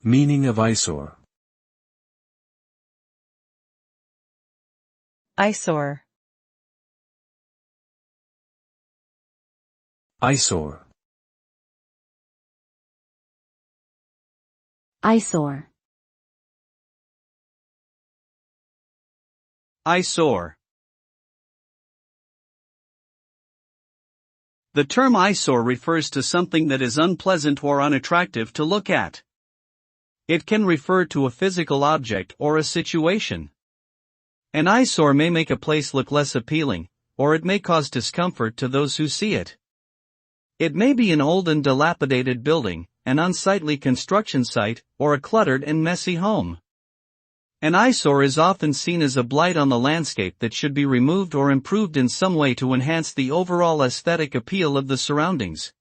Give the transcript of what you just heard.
Meaning of eyesore. Eyesore. Eyesore. Eyesore. Eyesore. The term eyesore refers to something that is unpleasant or unattractive to look at. It can refer to a physical object or a situation. An eyesore may make a place look less appealing, or it may cause discomfort to those who see it. It may be an old and dilapidated building, an unsightly construction site, or a cluttered and messy home. An eyesore is often seen as a blight on the landscape that should be removed or improved in some way to enhance the overall aesthetic appeal of the surroundings.